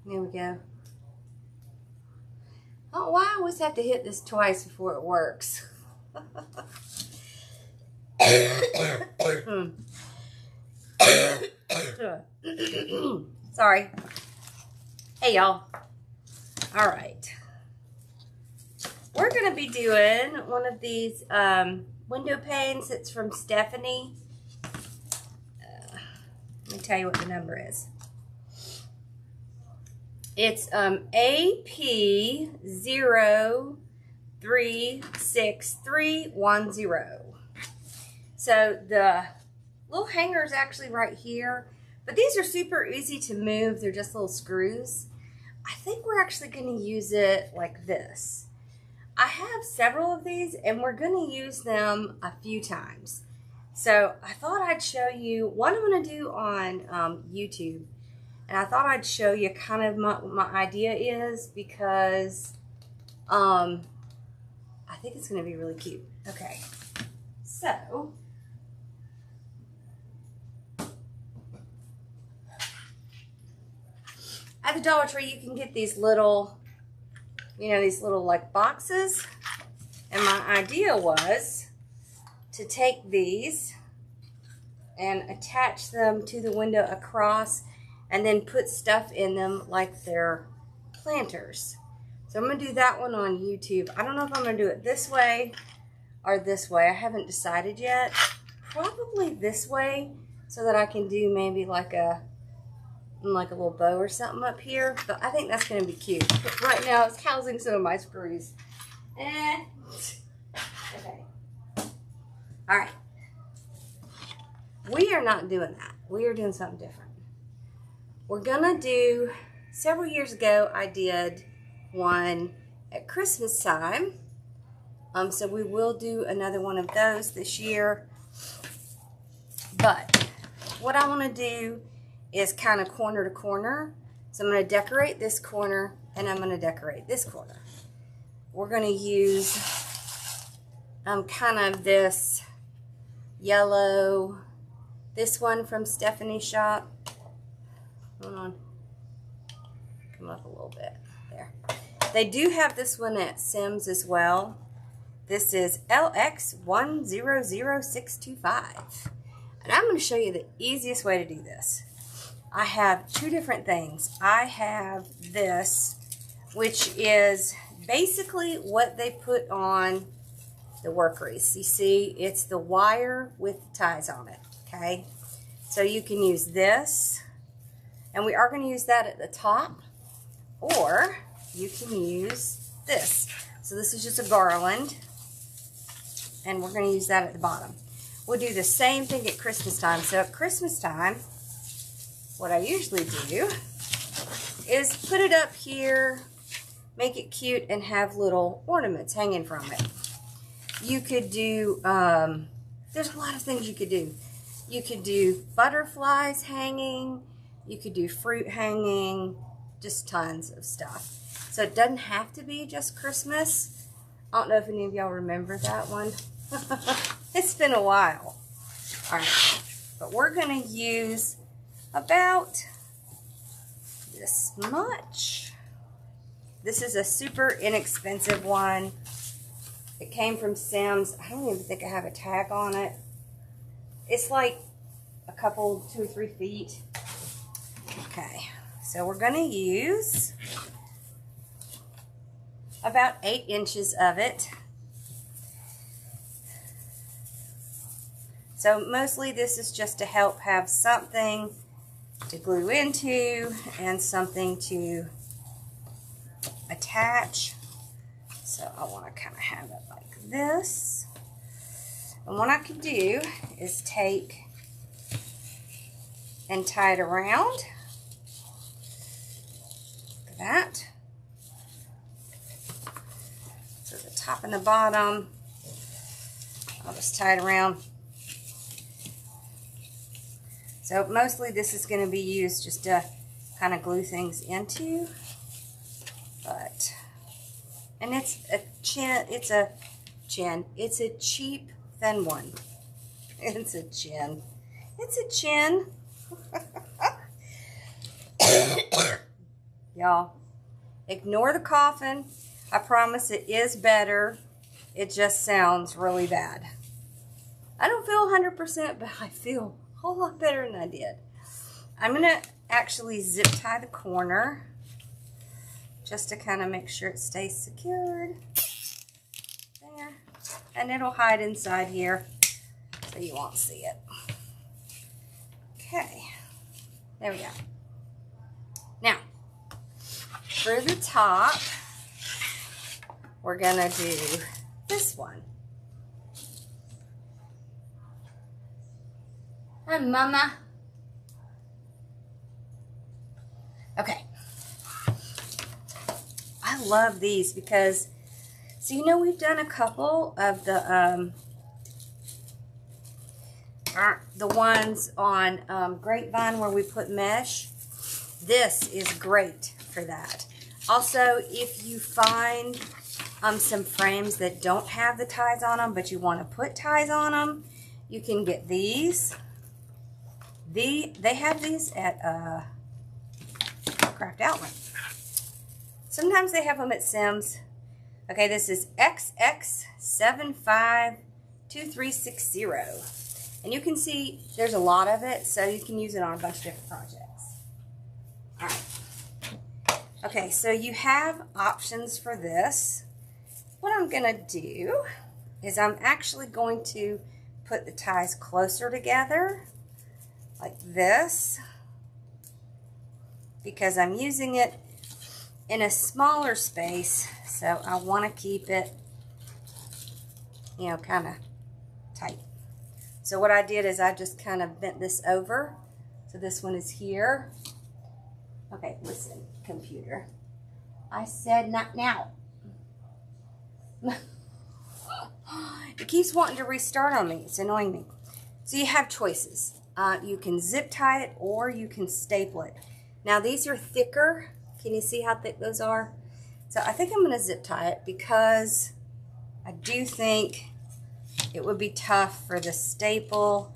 There we go. Oh, why I always have to hit this twice before it works? Sorry. Hey, y'all. All right. We're going to be doing one of these window panes. It's from Stephanie. Let me tell you what the number is. It's AP036310. So the little hanger is actually right here, but these are super easy to move. They're just little screws. I think we're actually going to use it like this. I have several of these and we're going to use them a few times. So I thought I'd show you one I'm going to do on YouTube. And I thought I'd show you kind of what my idea is because I think it's going to be really cute. Okay, so at the Dollar Tree you can get these little, these little like boxes. And my idea was to take these and attach them to the window across and then put stuff in them like they're planters. So I'm going to do that one on YouTube. I don't know if I'm going to do it this way or this way. I haven't decided yet. Probably this way so that I can do maybe like a little bow or something up here. But I think that's going to be cute. But right now it's housing some of my screws. Okay. All right. We are not doing that. We are doing something different. We're gonna do, several years ago I did one at Christmas time. So we will do another one of those this year. But what I want to do is kind of corner to corner. So I'm going to decorate this corner and I'm going to decorate this corner. We're going to use kind of this yellow, this one from Stephanie's shop. Hold on, come up a little bit there. They do have this one at Sims as well. This is LX100625. And I'm going to show you the easiest way to do this. I have two different things. I have this, which is basically what they put on the work wreaths. You see, it's the wire with the ties on it, okay? So you can use this. And we are going to use that at the top, or you can use this. So this is just a garland, and we're going to use that at the bottom. We'll do the same thing at Christmas time. So at Christmas time, what I usually do is put it up here, make it cute, and have little ornaments hanging from it. You could do, there's a lot of things you could do. You could do butterflies hanging. You could do fruit hanging, just tons of stuff. So it doesn't have to be just Christmas. I don't know if any of y'all remember that one. It's been a while. All right, but we're going to use about this much. This is a super inexpensive one. It came from Sims. I don't even think I have a tag on it. It's like a couple, 2 or 3 feet. Okay, so we're going to use about 8 inches of it. So mostly this is just to help have something to glue into and something to attach. So I want to kind of have it like this. And what I can do is take and tie it around. Look at that. So the top and the bottom, I'll just tie it around. So mostly this is going to be used just to kind of glue things into. But, and it's a cheap, thin one. It's a chin. It's a chin. y'all. Ignore the coughing. I promise it is better. It just sounds really bad. I don't feel 100%, but I feel a whole lot better than I did. I'm going to actually zip tie the corner just to kind of make sure it stays secured. There. And it'll hide inside here so you won't see it. Okay. There we go. Now, for the top, we're going to do this one. Hi, Mama. Okay. I love these because, so you know we've done a couple of the ones on Grapevine where we put mesh. This is great for that. Also, if you find some frames that don't have the ties on them, but you want to put ties on them, you can get these. They have these at Craft Outlet. Sometimes they have them at Sims. Okay, this is XX752360. And you can see there's a lot of it, so you can use it on a bunch of different projects. Alright. Okay, so you have options for this. What I'm going to do is I'm actually going to put the ties closer together, like this, because I'm using it in a smaller space, so I want to keep it, you know, kind of tight. So what I did is I just kind of bent this over, so this one is here. Okay, listen, computer. I said not now. It keeps wanting to restart on me. It's annoying me. So you have choices. You can zip tie it or you can staple it. Now these are thicker. Can you see how thick those are? So I think I'm going to zip tie it because I do think it would be tough for the staple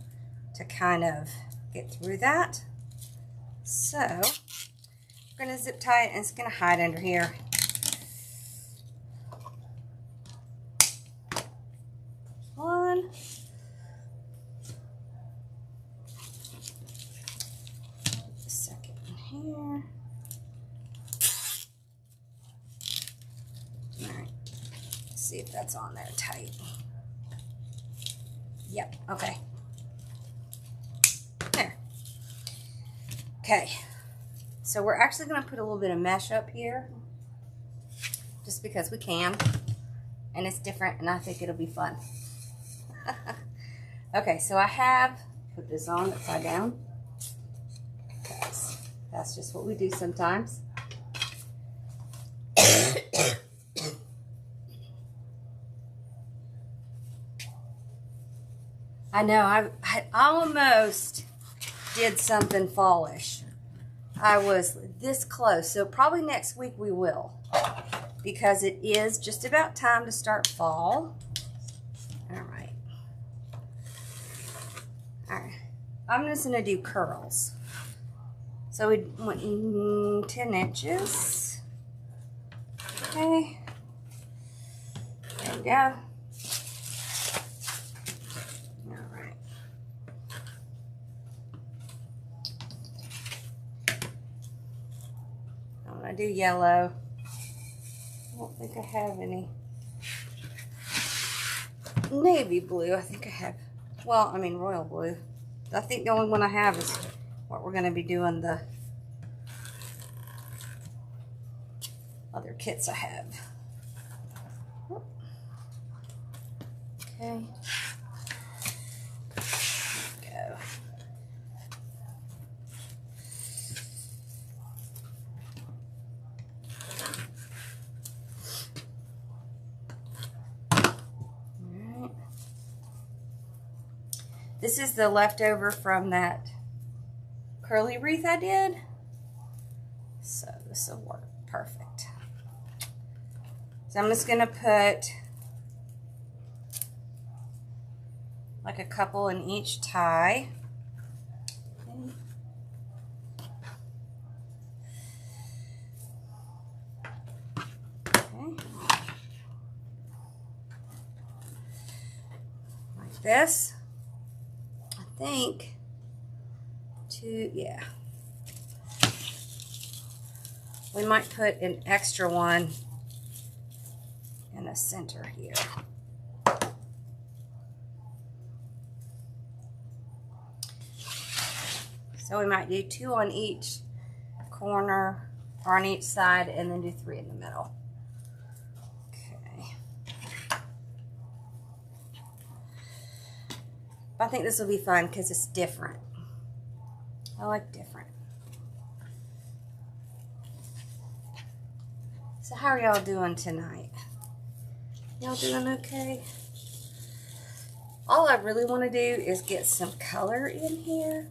to kind of get through that. So I'm going to zip tie it and it's going to hide under here. One. A second in here. Alright. Let's see if that's on there tight. Yep, okay. There. Okay. So we're actually going to put a little bit of mesh up here. Just because we can. And it's different and I think it'll be fun. Okay, so I have put this on upside down because that's just what we do sometimes. I know I almost did something fallish. I was this close, so probably next week we will, because it is just about time to start fall. All right. I'm just going to do curls. So we went 10 inches. Okay. There we go. All right. I'm going to do yellow. I don't think I have any. Navy blue, I think I have. Well, I mean royal blue. I think the only one I have is what we're going to be doing the other kits I have. Okay. Go. This is the leftover from that curly wreath I did. So this will work perfect. So I'm just going to put like a couple in each tie. Okay. like this. I think two, yeah. We might put an extra one in the center here. So we might do 2 on each corner or on each side and then do 3 in the middle. Okay. I think this will be fun because it's different. I like different. So how are y'all doing tonight? Y'all doing okay? All I really want to do is get some color in here.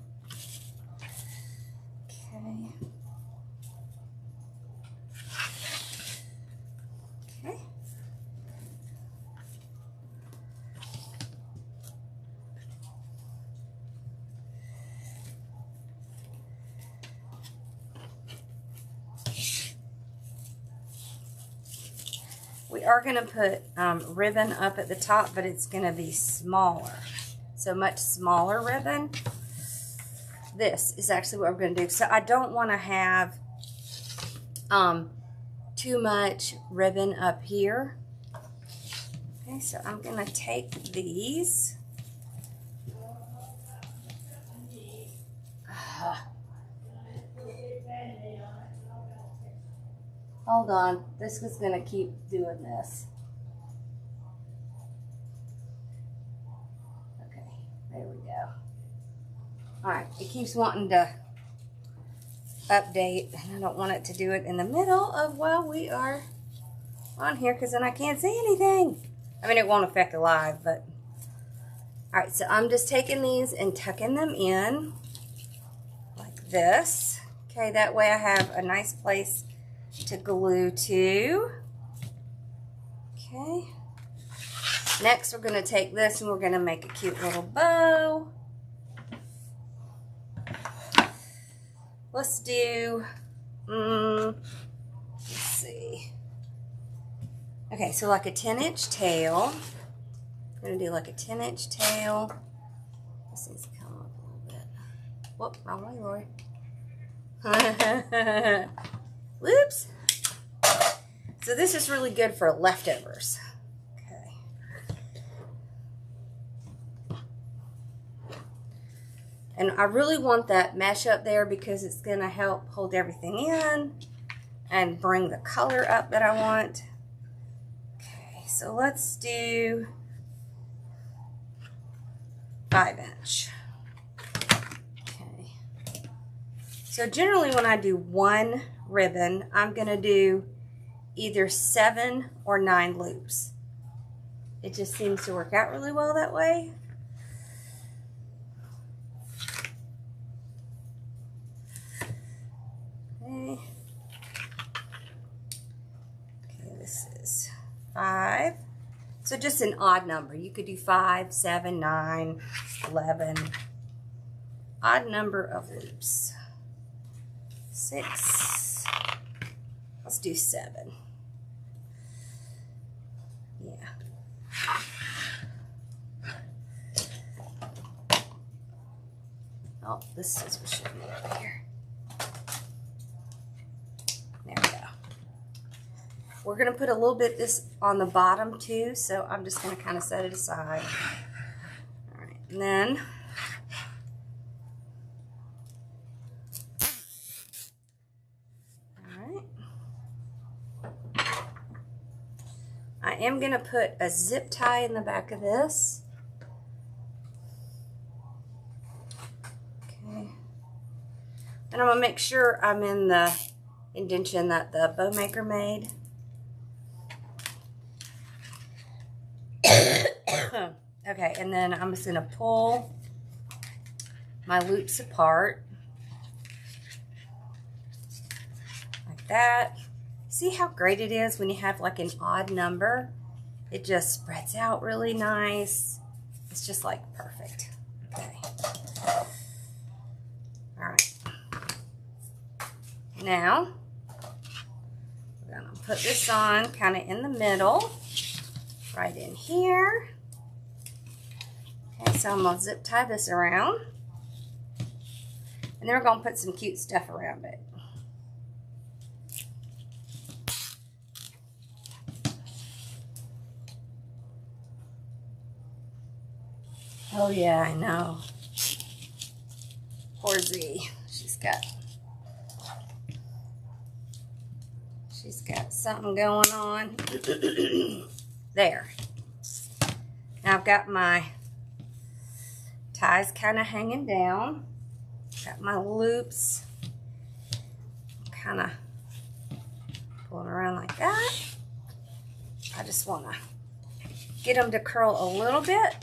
Okay. Okay. We are going to put ribbon up at the top, but it's going to be smaller. So much smaller ribbon. This is actually what we're going to do. So I don't want to have too much ribbon up here. Okay, so I'm going to take these. Hold on, this is going to keep doing this. Okay, there we go. Alright, it keeps wanting to update, and I don't want it to do it in the middle of while we are on here, because then I can't see anything. I mean, it won't affect the live, but... Alright, so I'm just taking these and tucking them in like this. Okay, that way I have a nice place to glue to. Okay. Next, we're going to take this and we're going to make a cute little bow. Let's do, let's see. Okay, so like a 10-inch tail. I'm going to do like a 10-inch tail. This needs to come up a little bit. Whoop, wrong way, Lori. Whoops. So this is really good for leftovers. Okay. And I really want that mesh up there because it's going to help hold everything in and bring the color up that I want. Okay, so let's do 5-inch. Okay. So generally when I do one ribbon, I'm going to do either 7 or 9 loops. It just seems to work out really well that way. Okay. Okay, this is 5. So just an odd number. You could do 5, 7, 9, 11. Odd number of loops. 6. Let's do 7. Yeah. Oh, this scissors should be over here. There we go. We're going to put a little bit this on the bottom too, so I'm just going to kind of set it aside. All right, and then I am going to put a zip tie in the back of this. Okay. And I'm going to make sure I'm in the indentation that the bow maker made. Okay, and then I'm just going to pull my loops apart. Like that. See how great it is when you have like an odd number? It just spreads out really nice. It's just like perfect. Okay. All right. Now, we're going to put this on kind of in the middle, right in here. So I'm going to zip tie this around. And then we're going to put some cute stuff around it. Oh yeah, I know. Poor Z. She's got something going on. There. Now I've got my ties kind of hanging down. Got my loops kind of pulling around like that. I just want to get them to curl a little bit.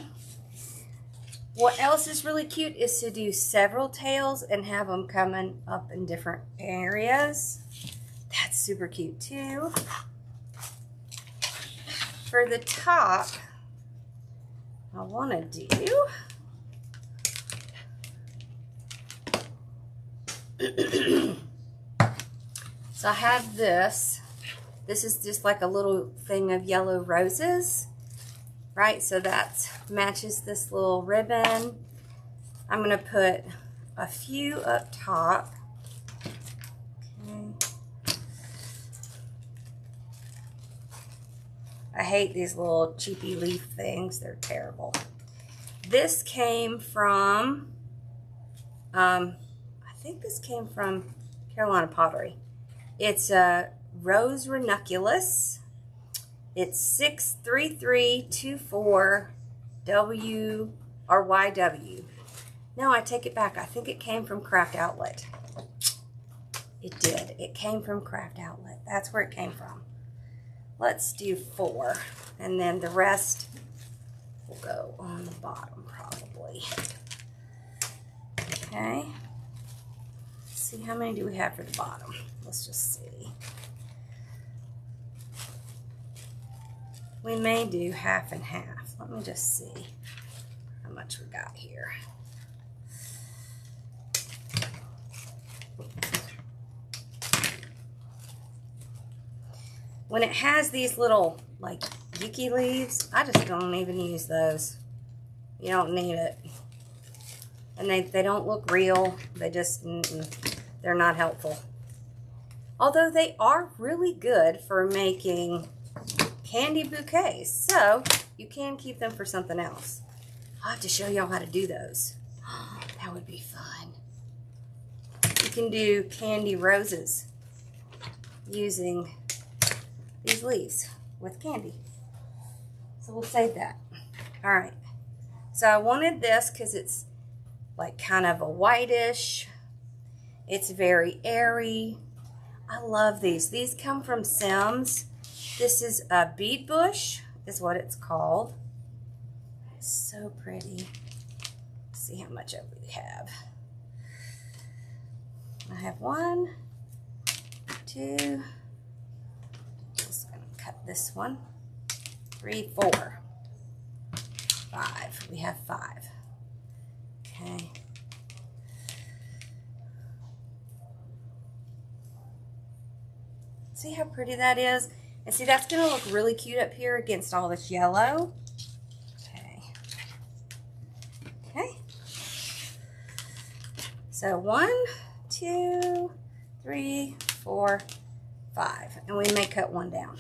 What else is really cute is to do several tails and have them coming up in different areas. That's super cute too. For the top, I want to do so I have this. This is just like a little thing of yellow roses, right? So that matches this little ribbon. I'm going to put a few up top. Okay. I hate these little cheapy leaf things. They're terrible. This came from, I think this came from Carolina Pottery. It's a Rose Ranunculus. It's 63324 W or YW. No, I take it back. I think it came from Craft Outlet. It did. It came from Craft Outlet. That's where it came from. Let's do 4. And then the rest will go on the bottom probably. Okay. Let's see, how many do we have for the bottom? Let's just see. We may do half and half. Let me just see how much we got here. When it has these little, like, yucky leaves, I just don't even use those. You don't need it. And they don't look real. They just, they're not helpful. Although they are really good for making candy bouquets. So, you can keep them for something else. I'll have to show y'all how to do those. That would be fun. You can do candy roses using these leaves with candy. So we'll save that. All right. So I wanted this because it's like kind of a whitish. It's very airy. I love these. These come from Sims. This is a bead bush is what it's called. It's so pretty. Let's see how much of it we have. I have 1, 2, just gonna cut this one, 3, 4, 5. We have 5. Okay. See how pretty that is? And see, that's gonna look really cute up here against all this yellow. Okay. Okay. So 1, 2, 3, 4, 5. And we may cut one down.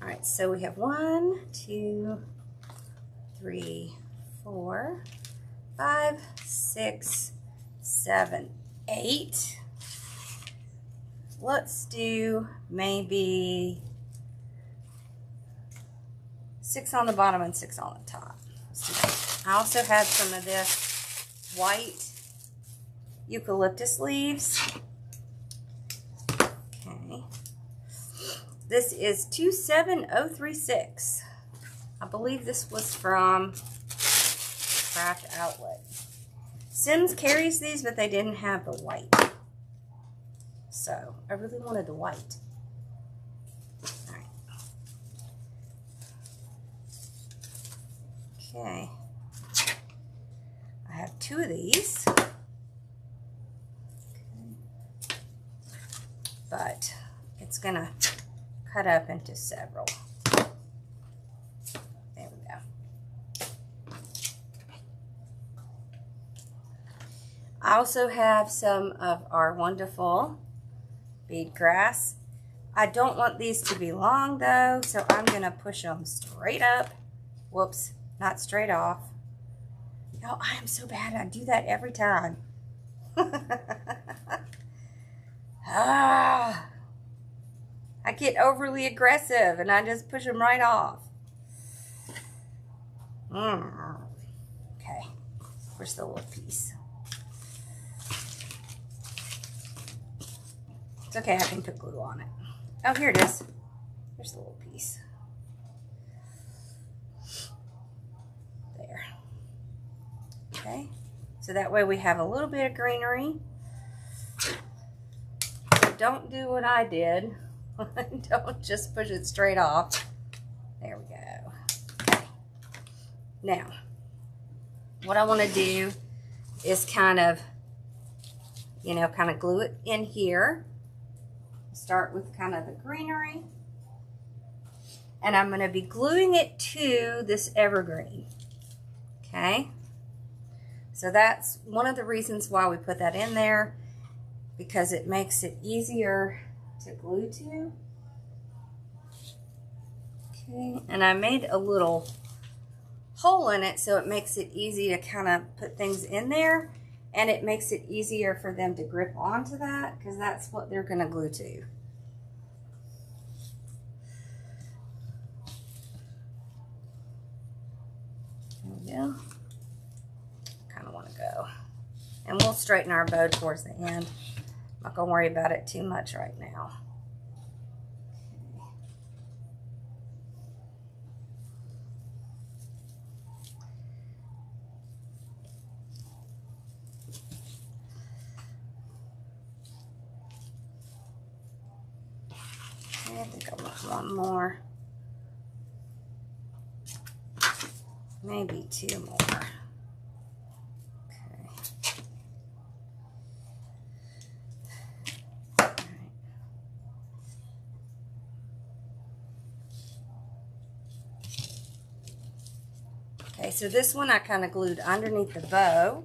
All right, so we have 1, 2, 3, 4, 5, 6, 7, 8. Let's do maybe 6 on the bottom and 6 on the top. I also have some of this white eucalyptus leaves. Okay. This is 27036. I believe this was from Craft Outlet. Sims carries these, but they didn't have the white. So, I really wanted the white. All right. Okay. I have 2 of these. Okay. But it's going to cut up into several. There we go. I also have some of our wonderful bead grass. I don't want these to be long though, so I'm going to push them straight up. Whoops, not straight off. Oh, I am so bad. I do that every time. I get overly aggressive and I just push them right off. Okay, where's the little piece? It's okay, I can put glue on it. Oh, here it is. Here's the little piece. There. Okay, so that way we have a little bit of greenery. Don't do what I did. Don't just push it straight off. There we go. Okay. Now, what I want to do is kind of glue it in here. Start with kind of the greenery. And I'm going to be gluing it to this evergreen. Okay? So that's one of the reasons why we put that in there, because it makes it easier to glue to. Okay, and I made a little hole in it so it makes it easy to kind of put things in there, and it makes it easier for them to grip onto that because that's what they're going to glue to. There we go. Kind of want to go. And we'll straighten our bow towards the end. I'm not going to worry about it too much right now. Okay, I think I want one more. Maybe two more. Okay, so this one I kind of glued underneath the bow.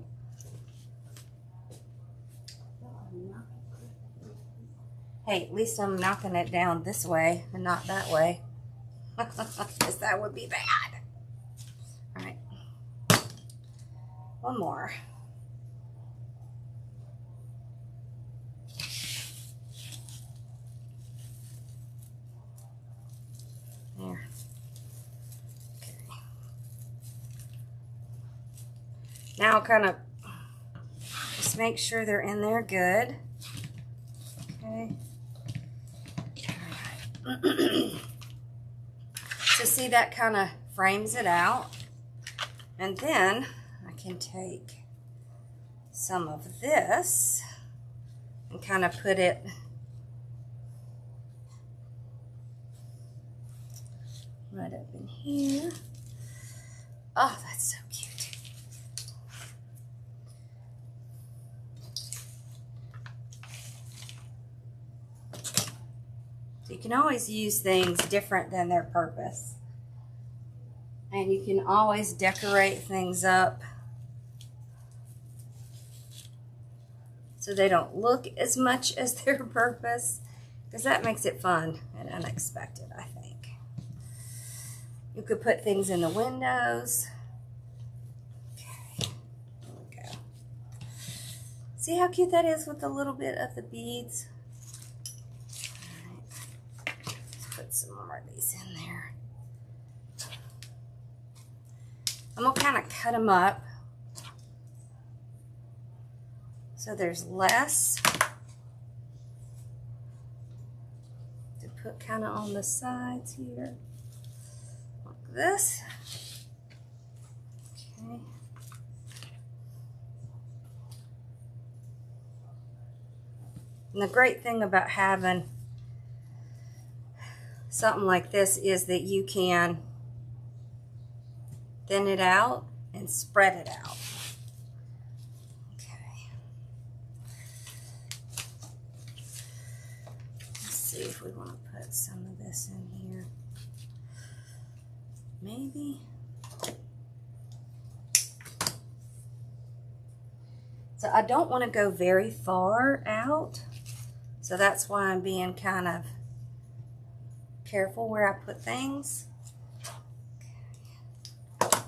Hey, at least I'm knocking it down this way and not that way, because that would be bad. All right, one more. There. Now kind of just make sure they're in there good. Okay. All right. So see, that kind of frames it out. And then I can take some of this and kind of put it right up in here. Oh, that's so cute. You can always use things different than their purpose. And you can always decorate things up so they don't look as much as their purpose, because that makes it fun and unexpected, I think. You could put things in the windows. Okay, there we go. See how cute that is with a little bit of the beads? Put some more of these in there. I'm going to kind of cut them up so there's less to put kind of on the sides here, like this. Okay. And the great thing about having something like this is that you can thin it out and spread it out. Okay. Let's see if we want to put some of this in here. Maybe. It's So I don't want to go very far out. So that's why I'm being kind of careful where I put things.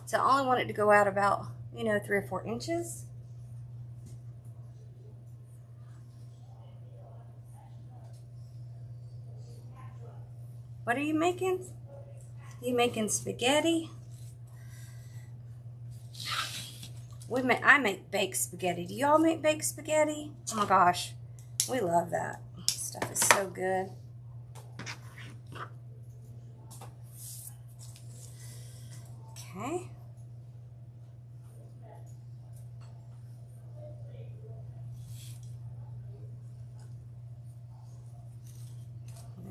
So I only want it to go out about, you know, 3 or 4 inches. What are you making? You making spaghetti? I make baked spaghetti. Do y'all make baked spaghetti? Oh my gosh, we love that. Stuff is so good. Okay.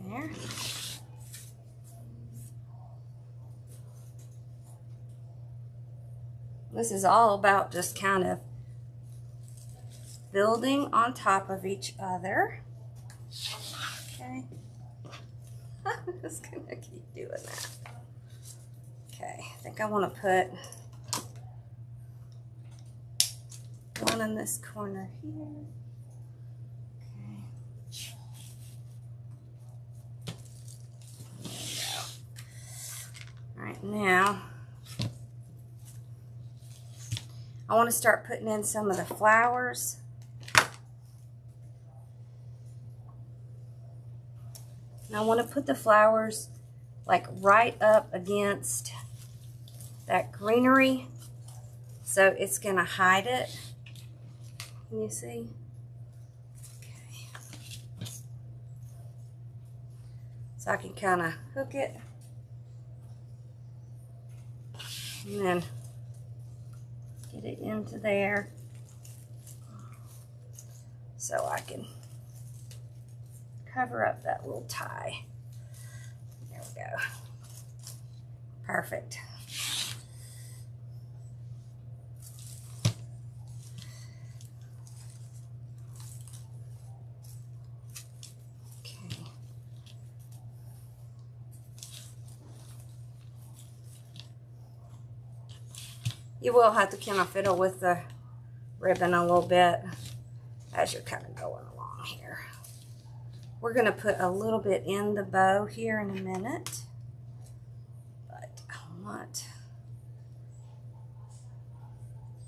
There. This is all about just kind of building on top of each other. Okay. I'm just gonna keep doing that. Okay, I think I want to put one in this corner here. Okay. There we go. All right, now I want to start putting in some of the flowers. And I want to put the flowers like right up against that greenery, so it's going to hide it. Can you see? Okay. So I can kind of hook it and then get it into there so I can cover up that little tie. There we go. Perfect. Okay. You will have to kind of fiddle with the ribbon a little bit as you're kind of going along here. We're going to put a little bit in the bow here in a minute, but I want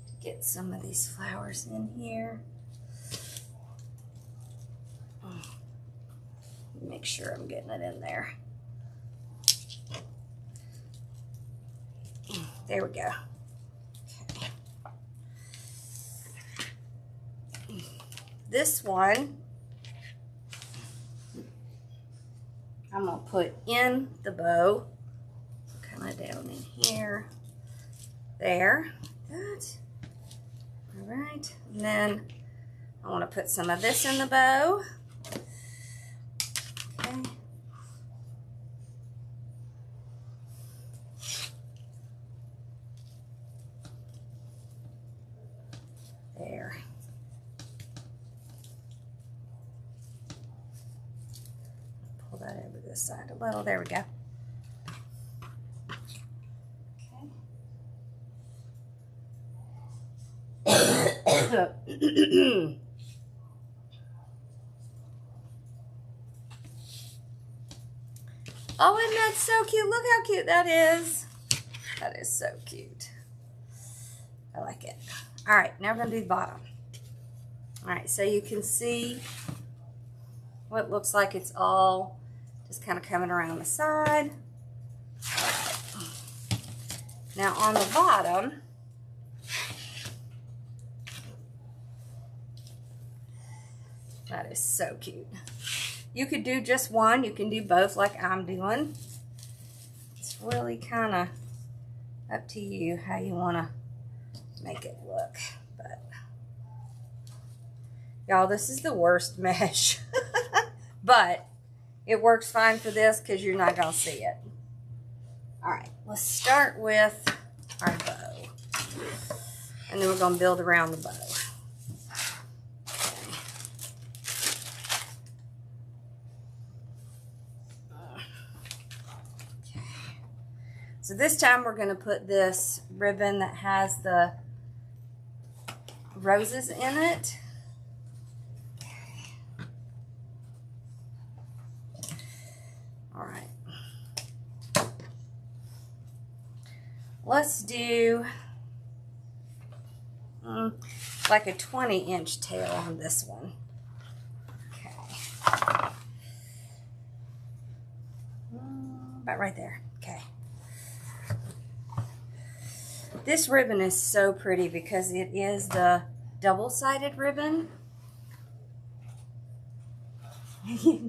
to get some of these flowers in here. Make sure I'm getting it in there. There we go. Okay. This one I'm going to put in the bow, kind of down in here, there, like that. All right, and then I want to put some of this in the bow. Okay. There. Pull that over this side a little. There we go. Okay. Oh, isn't that so cute? Look how cute that is. That is so cute. I like it. All right, now we're going to do the bottom. All right, so you can see what looks like it's all just kind of coming around the side. Now on the bottom, that is so cute. You could do just one. You can do both like I'm doing. It's really kind of up to you how you want to make it look. But y'all, this is the worst mesh. But it works fine for this because you're not going to see it. All right, let's start with our bow. And then we're going to build around the bow. So this time we're going to put this ribbon that has the roses in it. All right. Let's do like a 20-inch tail on this one. Okay. About right there. Okay. This ribbon is so pretty because it is the double-sided ribbon.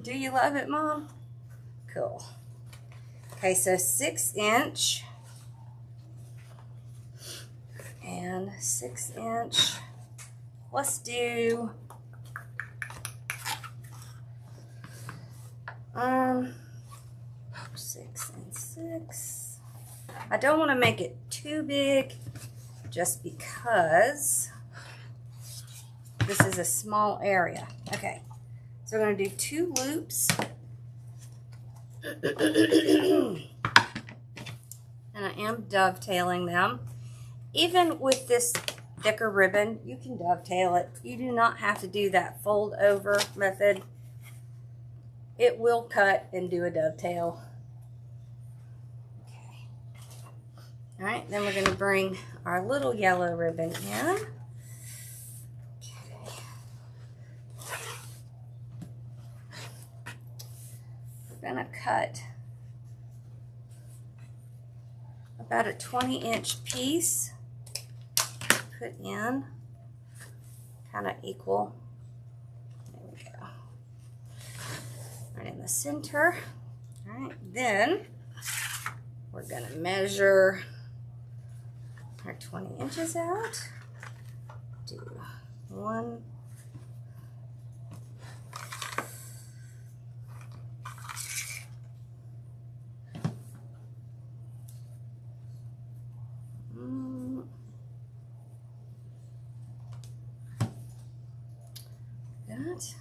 Do you love it, Mom? Cool. Okay, so 6-inch and 6-inch. Let's do 6 and 6. I don't want to make it too big just because this is a small area. Okay, so we're going to do 2 loops. And I am dovetailing them. Even with this thicker ribbon, you can dovetail it. You do not have to do that fold over method. It will cut and do a dovetail. Okay. All right, then we're going to bring our little yellow ribbon in. Okay. We're going to cut about a 20-inch piece. Put in kind of equal. There we go. Right in the center. All right, then we're going to measure our 20 inches out. Do 1. That.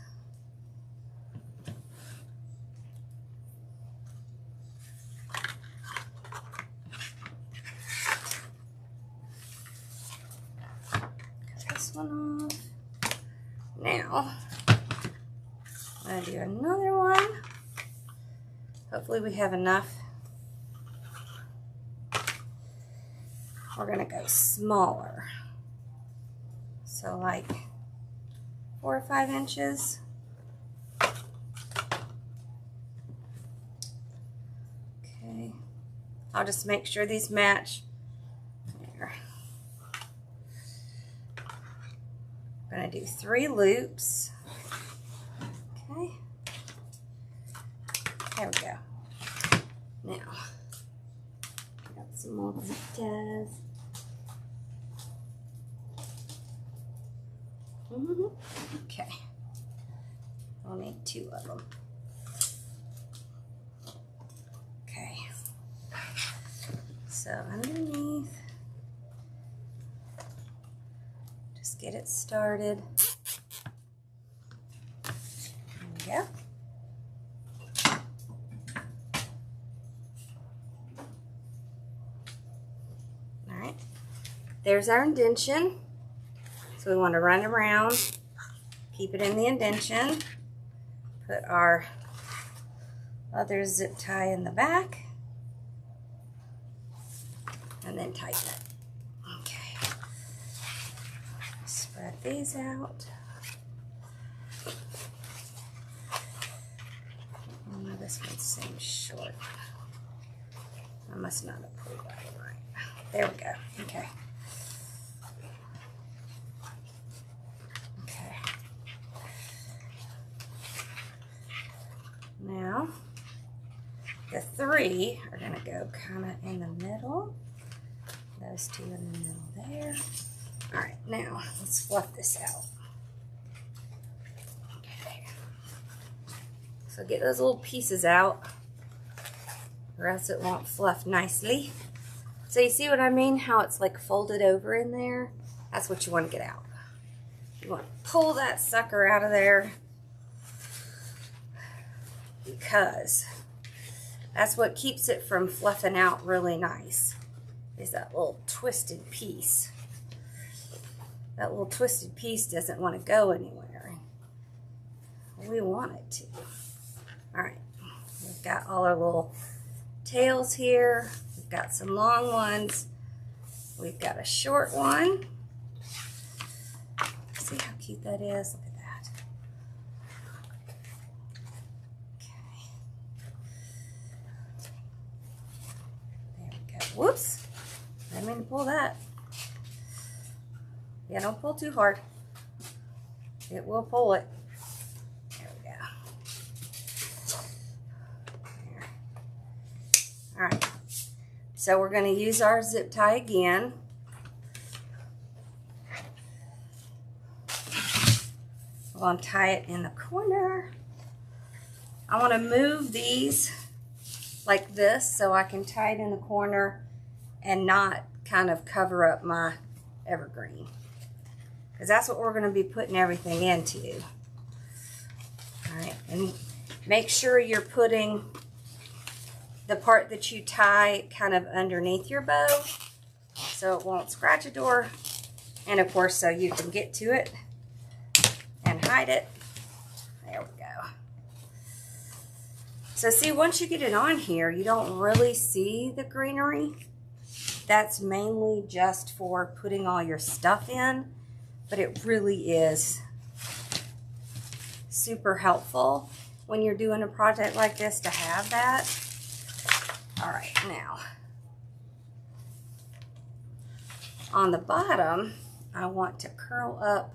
Cut this one off. Now, I'm going to do another one. Hopefully we have enough. We're going to go smaller. So like 4 or 5 inches. Okay. I'll just make sure these match. There. I'm going to do 3 loops. Okay. There we go. Now, got some more zip ties. Okay, we'll need 2 of them. Okay, so underneath, just get it started. There we go. All right, there's our indention. So we want to run around, keep it in the indention, put our other zip tie in the back, and then tighten it. Okay. Spread these out. Oh, no, this one seems short. I must not have pulled that one right. There we go. Okay. Now, the 3 are going to go kind of in the middle. Those 2 in the middle there. All right, now let's fluff this out. Okay. So get those little pieces out, or else it won't fluff nicely. So you see what I mean? How it's like folded over in there? That's what you want to get out. You want to pull that sucker out of there, because that's what keeps it from fluffing out really nice, is that little twisted piece. that little twisted piece doesn't want to go anywhere. We want it to. All right, we've got all our little tails here. We've got some long ones. We've got a short one. See how cute that is? Look at that. Okay. There we go. Whoops. I didn't mean to pull that. Yeah, don't pull too hard. It will pull it. There we go. There. All right. So we're going to use our zip tie again. We're going to tie it in the corner. I want to move these like this so I can tie it in the corner and not kind of cover up my evergreen. Because that's what we're going to be putting everything into. All right, and make sure you're putting the part that you tie kind of underneath your bow so it won't scratch a door, and of course so you can get to it and hide it. There we go. So see, once you get it on here, you don't really see the greenery. That's mainly just for putting all your stuff in. But it really is super helpful when you're doing a project like this to have that. All right, now on the bottom, I want to curl up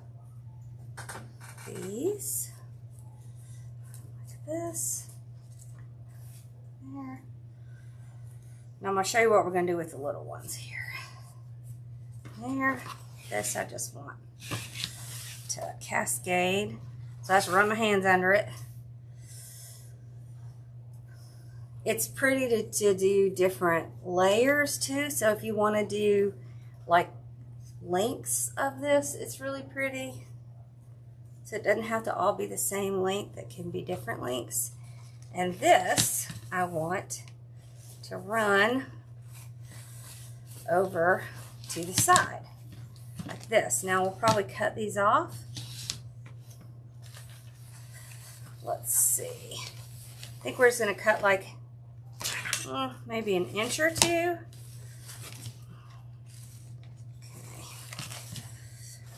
these like this. There. Now I'm going to show you what we're going to do with the little ones here. There. This I just want to cascade. So I just run my hands under it. It's pretty to do different layers too. So if you want to do like lengths of this, it's really pretty. So it doesn't have to all be the same length. It can be different lengths. And this I want to run over to the side. Like this. Now we'll probably cut these off. Let's see. I think we're just going to cut like maybe an inch or two. Okay.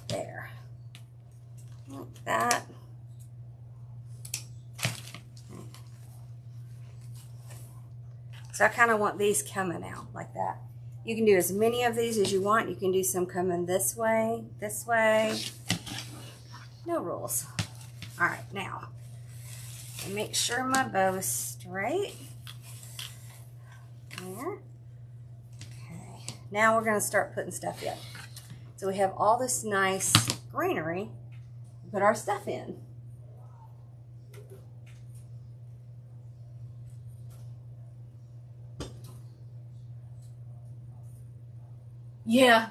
There. Like that. So I kind of want these coming out like that. You can do as many of these as you want. You can do some coming this way. No rules. All right, now, make sure my bow is straight. There. Okay, now we're gonna start putting stuff in. So we have all this nice greenery to put our stuff in. Yeah,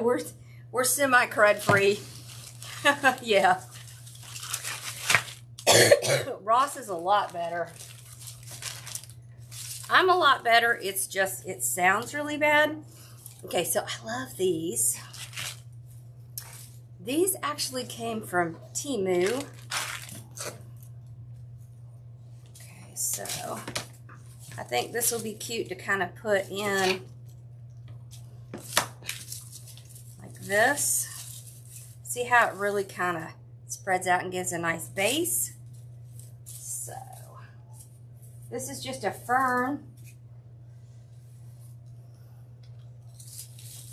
we're semi-crud free. Yeah. Ross is a lot better. I'm a lot better. It's just, it sounds really bad. Okay, so I love these. These actually came from Temu. Okay, so I think this will be cute to kind of put in this. See how it really kind of spreads out and gives a nice base. So this is just a fern.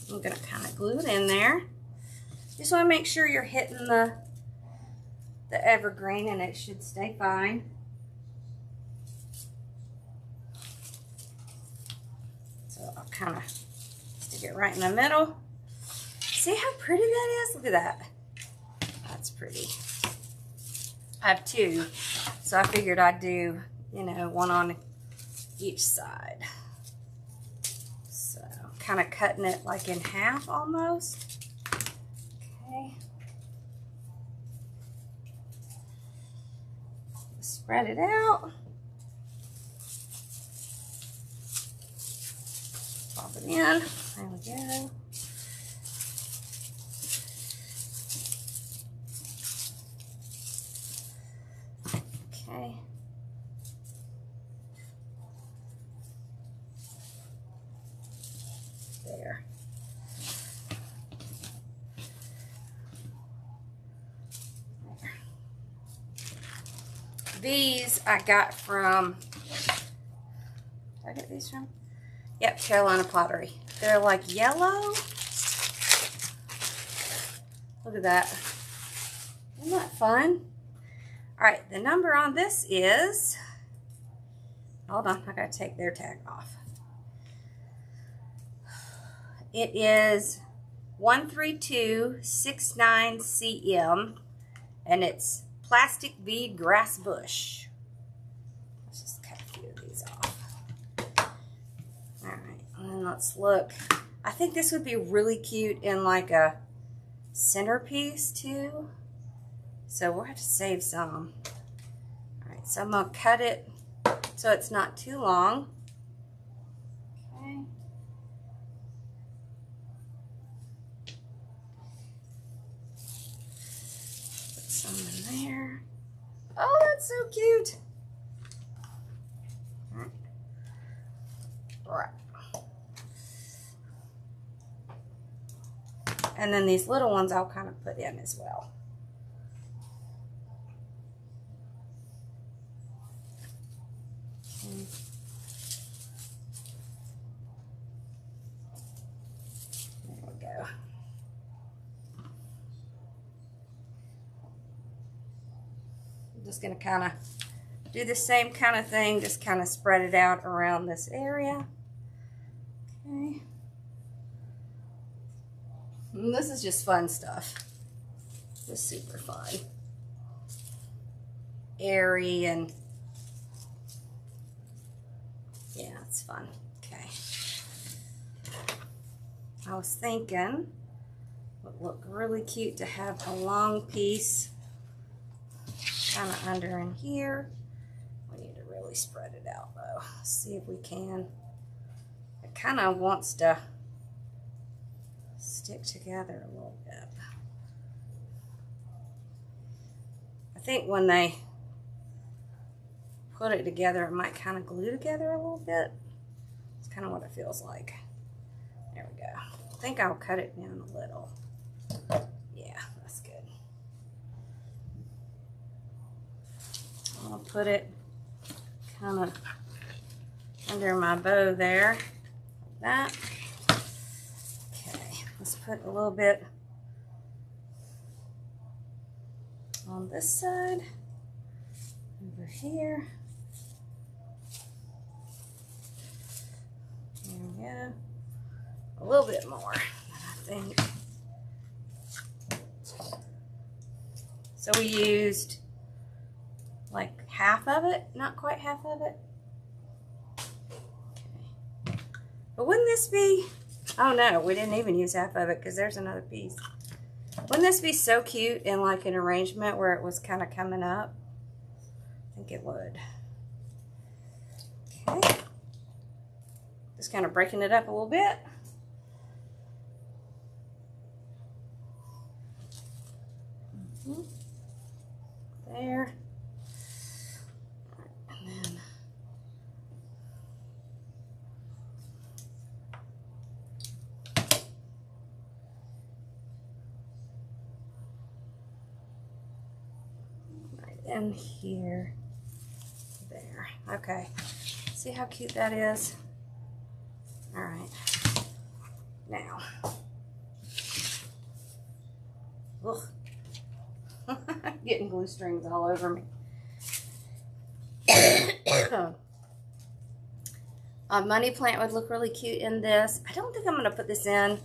I'm going to kind of glue it in there. Just want to make sure you're hitting the evergreen, and it should stay fine. So I'll kind of stick it right in the middle. See how pretty that is? Look at that. That's pretty. I have two, so I figured I'd do, you know, one on each side. So, kind of cutting it like in half almost. Okay. Spread it out. Pop it in. There we go. These I got from, did I get these from? Yep, Carolina Pottery. They're like yellow. Look at that. Isn't that fun? All right, the number on this is, hold on, I gotta take their tag off. It is 13269CM, and it's plastic bead grass bush. Let's just cut a few of these off. All right, and then let's look. I think this would be really cute in like a centerpiece too. So we'll have to save some. All right, so I'm gonna cut it so it's not too long. Okay. Put some in there. Oh, that's so cute. All right. And then these little ones I'll kind of put in as well. Okay. There we go. I'm just going to kind of do the same kind of thing, just kind of spread it out around this area. Okay. And this is just fun stuff. Just super fun. Airy and yeah, it's fun. Okay. I was thinking it would look really cute to have a long piece kind of under in here. We need to really spread it out though. Let's see if we can. It kind of wants to stick together a little bit. I think when they put it together, it might kind of glue together a little bit. It's kind of what it feels like. There we go. I think I'll cut it down a little. Yeah, that's good. I'll put it kind of under my bow there, like that. Okay, let's put a little bit on this side, over here. There we go. A little bit more, I think. So we used like half of it, not quite half of it. Okay. But wouldn't this be, oh no, we didn't even use half of it because there's another piece. Wouldn't this be so cute in like an arrangement where it was kind of coming up? I think it would. Okay. Just kind of breaking it up a little bit. There. And then right in here. There. Okay. See how cute that is? All right. Now. Ugh. Getting glue strings all over me. A money plant would look really cute in this. I don't think I'm going to put this in.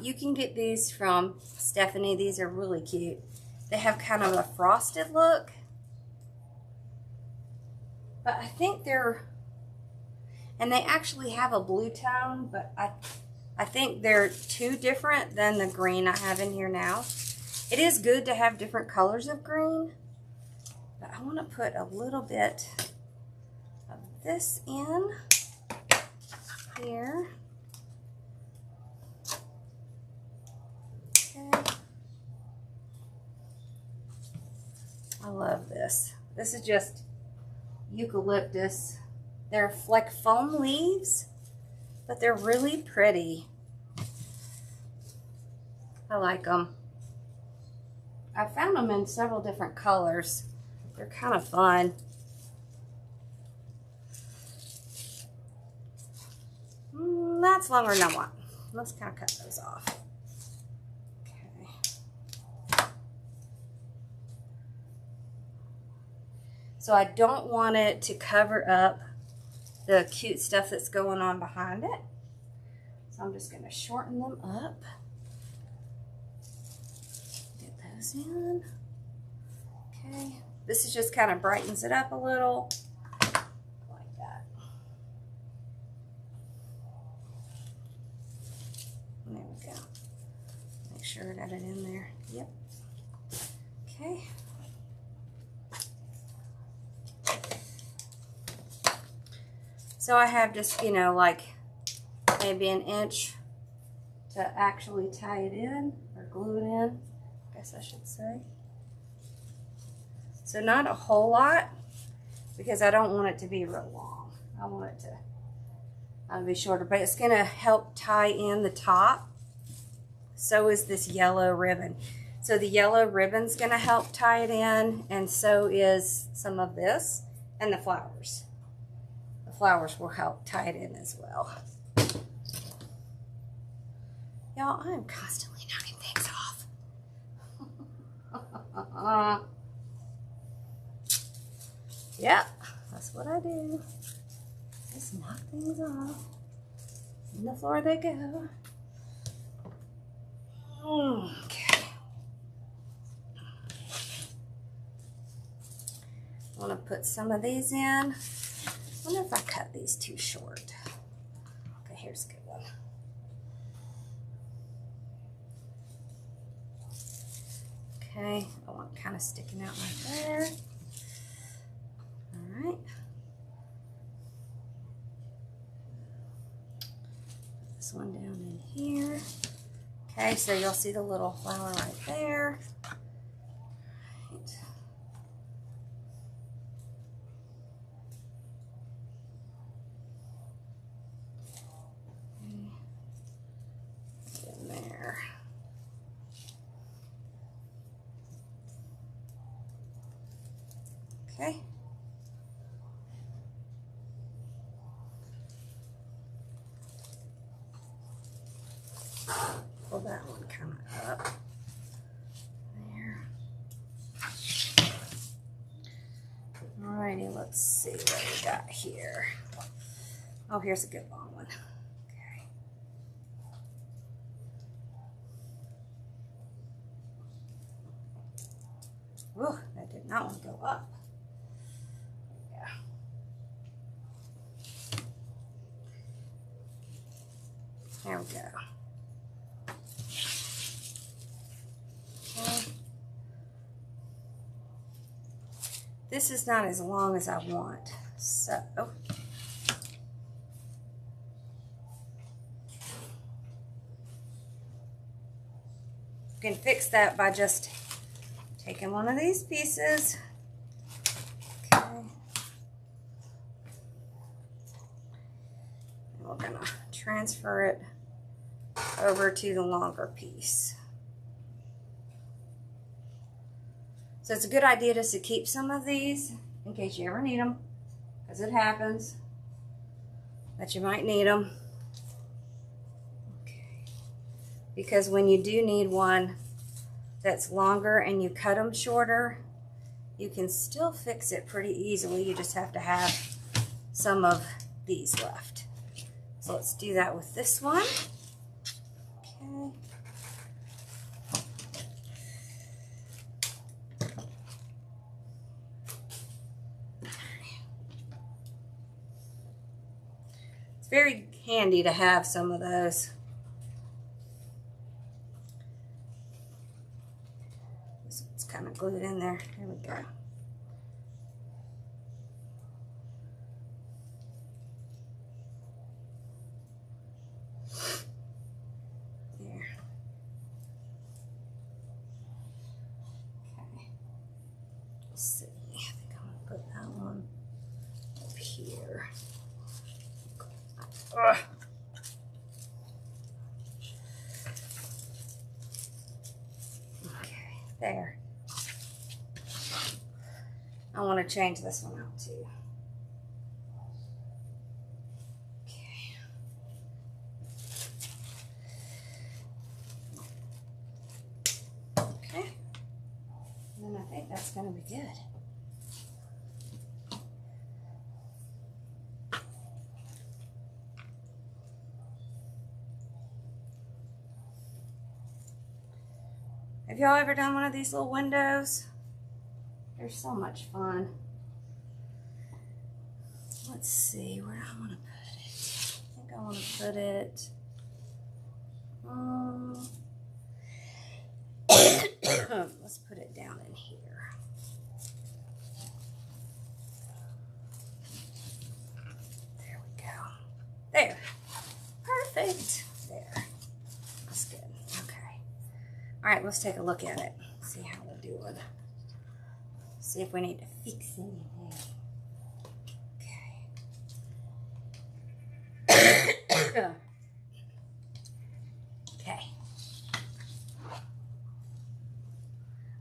You can get these from Stephanie. These are really cute. They have kind of a frosted look. But I think they're, and they actually have a blue tone, but I think they're too different than the green I have in here now. It is good to have different colors of green, but I want to put a little bit of this in here. Okay. I love this. This is just eucalyptus. They're like foam leaves, but they're really pretty. I like them. I found them in several different colors. They're kind of fun. That's longer than I want. Let's kind of cut those off. Okay. So I don't want it to cover up the cute stuff that's going on behind it. So I'm just going to shorten them up. Get those in. Okay. This is just kind of brightens it up a little. Like that. There we go. Make sure I got it in there. Yep. Okay. So I have just, you know, like maybe an inch to actually tie it in or glue it in, I guess I should say. So not a whole lot because I don't want it to be real long. I want it to be shorter, but it's gonna help tie in the top. So is this yellow ribbon. So the yellow ribbon's gonna help tie it in, and so is some of this and the flowers. The flowers will help tie it in as well. Y'all, I'm constantly knocking things off. Yeah, that's what I do. Just knock things off. On the floor they go. Okay. I want to put some of these in. I wonder if I cut these too short. Okay, here's a good one. Okay, I want it kind of sticking out right there. All right. Put this one down in here. Okay, so you'll see the little flower right there. Right. In there. Okay. Pull that one kind of up. There. Alrighty, let's see what we got here. Oh, here's a good long one. Okay. Whoa, that did not want to go up. There we go. Okay. This is not as long as I want, so you can fix that by just taking one of these pieces. Okay. And we're gonna transfer it over to the longer piece. So it's a good idea just to keep some of these in case you ever need them, because it happens that you might need them. Okay. Because when you do need one that's longer and you cut them shorter, you can still fix it pretty easily. You just have to have some of these left. So let's do that with this one. Okay. It's very handy to have some of those. This one's kind of glued in there. There we go. Ugh. Okay, there. want to change this one out too. Okay. Okay. And I think that's going to be good. Have y'all ever done one of these little windows? They're so much fun. Let's see, where do I want to put it? I think I want to put it, let's put it down in here. There we go. There. Perfect. There. That's good. Okay. All right, let's take a look at it. See how we're doing. See if we need to fix anything. Okay. Okay.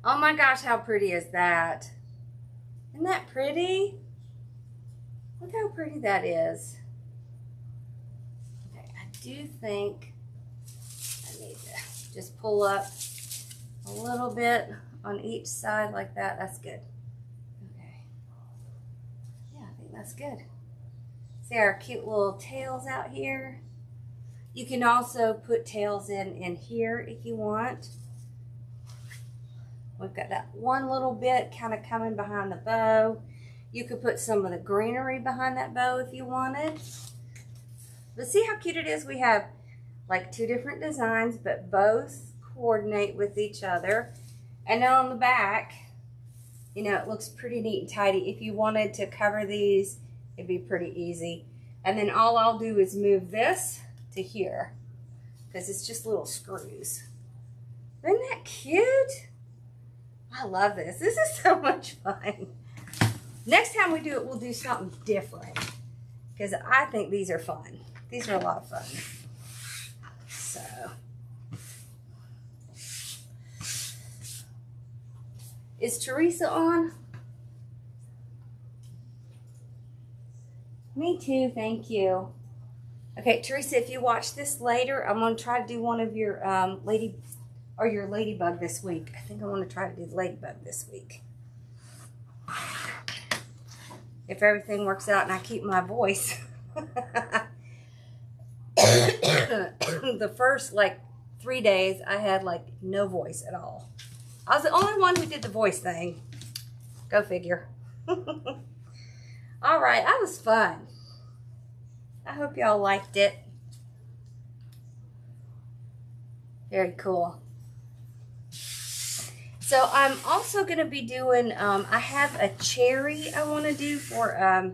Oh my gosh, how pretty is that? Isn't that pretty? Look how pretty that is. Okay, I do think I need to just pull up a little bit on each side like that. That's good. Okay. Yeah, I think that's good. See our cute little tails out here? You can also put tails in here if you want. We've got that one little bit kind of coming behind the bow. You could put some of the greenery behind that bow if you wanted. But see how cute it is? We have like two different designs, but both coordinate with each other. And then on the back, you know, it looks pretty neat and tidy. If you wanted to cover these, it'd be pretty easy. And then all I'll do is move this to here because it's just little screws. Isn't that cute? I love this. This is so much fun. Next time we do it, we'll do something different because I think these are fun. These are a lot of fun. So. Is Teresa on? Me too, thank you. Okay, Teresa, if you watch this later, I'm going to try to do one of your your ladybug this week. I think I want to try to do the ladybug this week. If everything works out and I keep my voice. The first, 3 days, I had, no voice at all. I was the only one who did the voice thing. Go figure. All right, that was fun. I hope y'all liked it. Very cool. So I'm also going to be doing, I have a cherry I want to do for a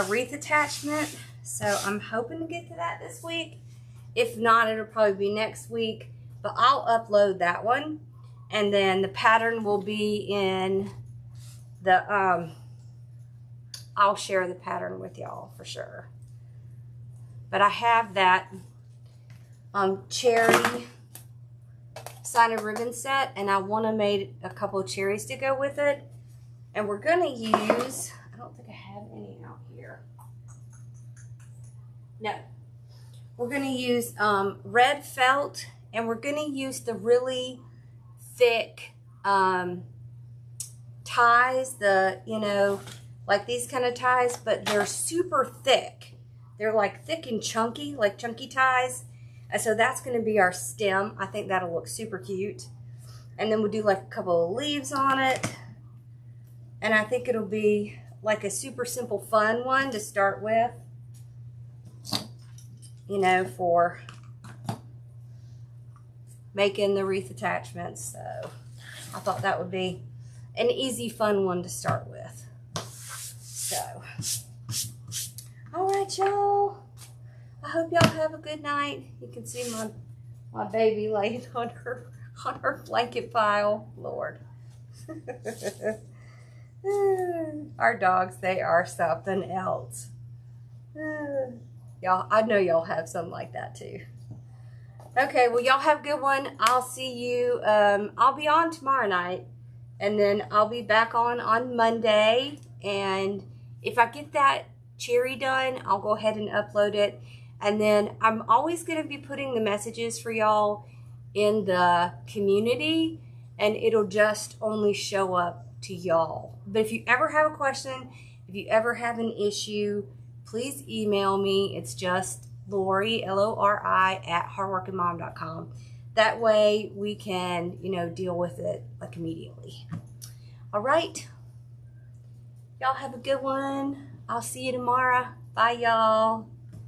wreath attachment. So I'm hoping to get to that this week. If not, it'll probably be next week. But I'll upload that one. And then the pattern will be in the, I'll share the pattern with y'all for sure. But I have that cherry sign and ribbon set, and I want to make a couple of cherries to go with it. And we're going to use, I don't think I have any out here. No. We're going to use red felt, and we're going to use the really thick ties, like these kind of ties, but they're super thick. They're thick and chunky, like chunky ties. And so that's going to be our stem. I think that'll look super cute. And then we'll do a couple of leaves on it. And I think it'll be a super simple fun one to start with. For making the wreath attachments. So I thought that would be an easy, fun one to start with. So, all right, y'all. I hope y'all have a good night. You can see my baby laying on her blanket pile. Lord. Our dogs, they are something else. Y'all, I know y'all have something like that too. Okay, well, y'all have a good one. I'll see you. I'll be on tomorrow night And then I'll be back on Monday. And if I get that cherry done, I'll go ahead and upload it. And then I'm always going to be putting the messages for y'all in the community, and it'll just only show up to y'all. But if you ever have a question, if you ever have an issue, please email me. It's just Lori, Lori, at hardworkingmom.com. That way we can, deal with it like immediately. All right. Y'all have a good one. I'll see you tomorrow. Bye, y'all.